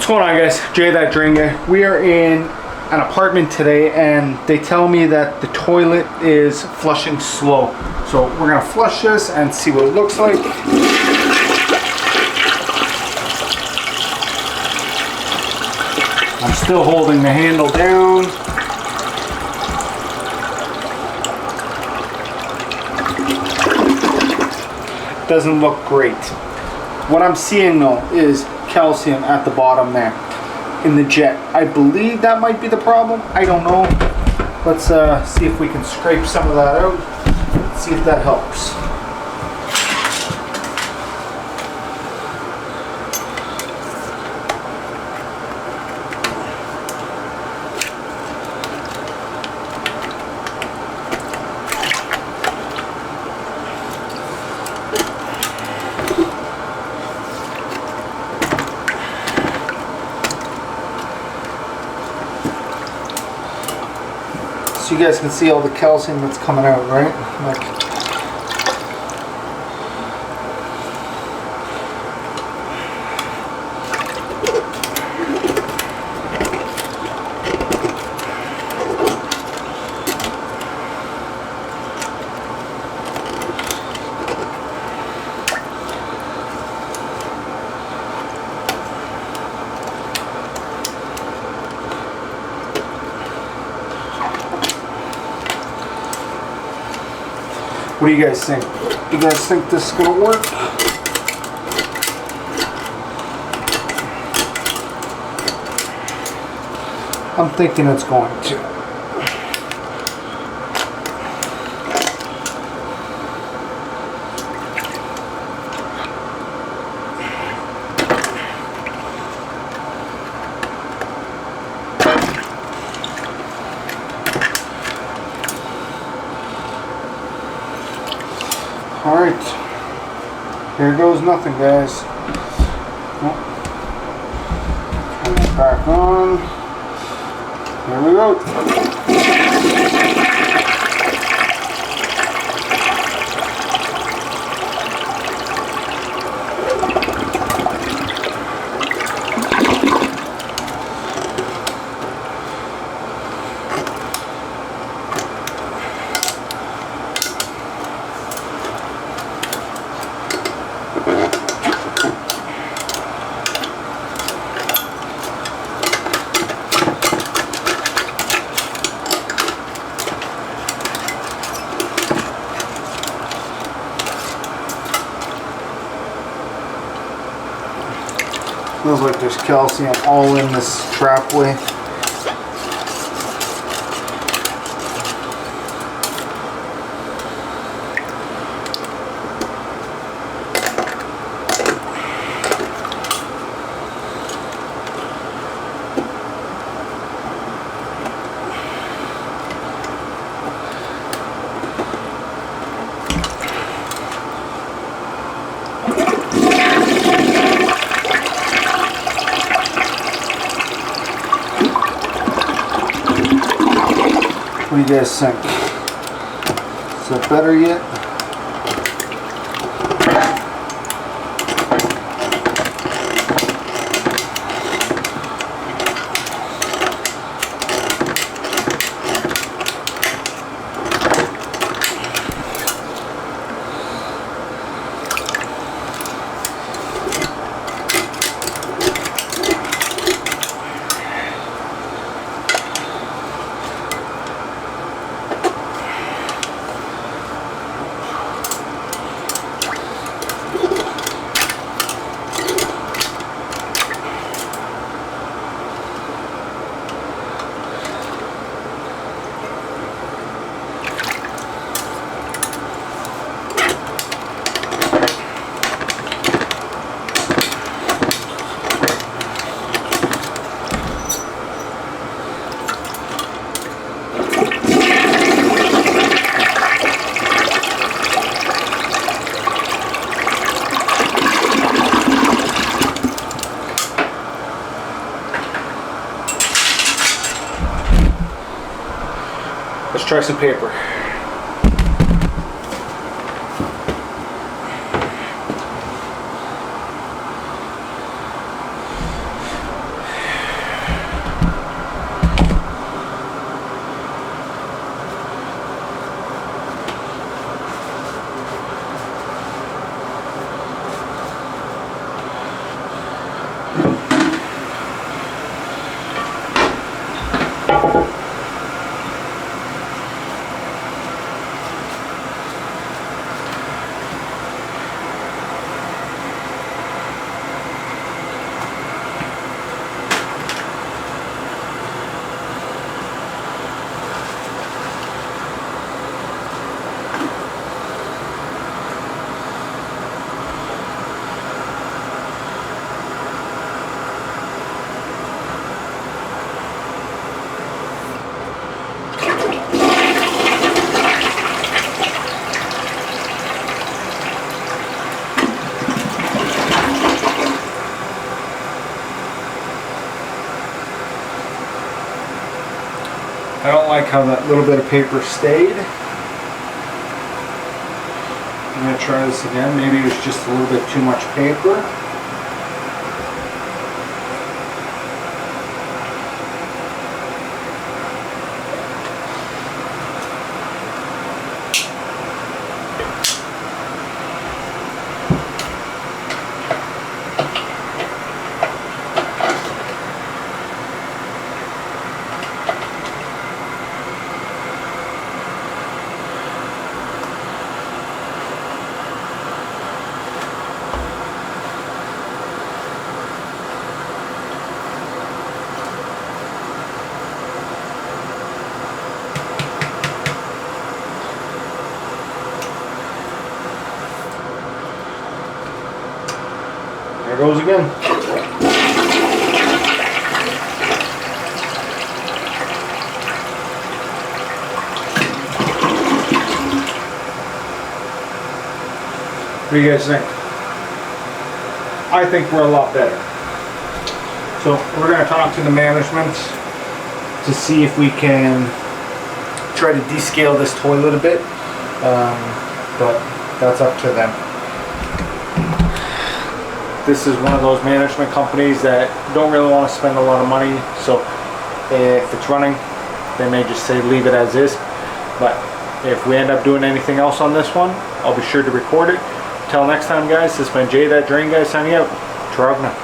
What's going on, guys? Jay that Drain Guy. We are in an apartment today and they tell me that the toilet is flushing slow. So we're gonna flush this and see what it looks like. I'm still holding the handle down. Doesn't look great. What I'm seeing though is calcium at the bottom there in the jet. I believe that might be the problem. I don't know. Let's see if we can scrape some of that out. Let's see if that helps. So you guys can see all the calcium that's coming out, right? What do you guys think? You guys think this is gonna work? I'm thinking it's going to. Alright, here goes nothing, guys. Turn it back on. Here we go. Feels like there's calcium all in this trapway. What do you guys think? Is that better yet? Let's try some paper. like how that little bit of paper stayed. I'm going to try this again. Maybe it was just a little bit too much paper. There goes again. What do you guys think? I think we're a lot better. So we're going to talk to the management to see if we can try to descale this toilet a bit, but that's up to them. This is one of those management companies that don't really want to spend a lot of money, so if it's running, they may just say leave it as is. But if we end up doing anything else on this one, I'll be sure to record it. Till next time, guys, this has been Jay, that Drain Guy, signing out. Taravna.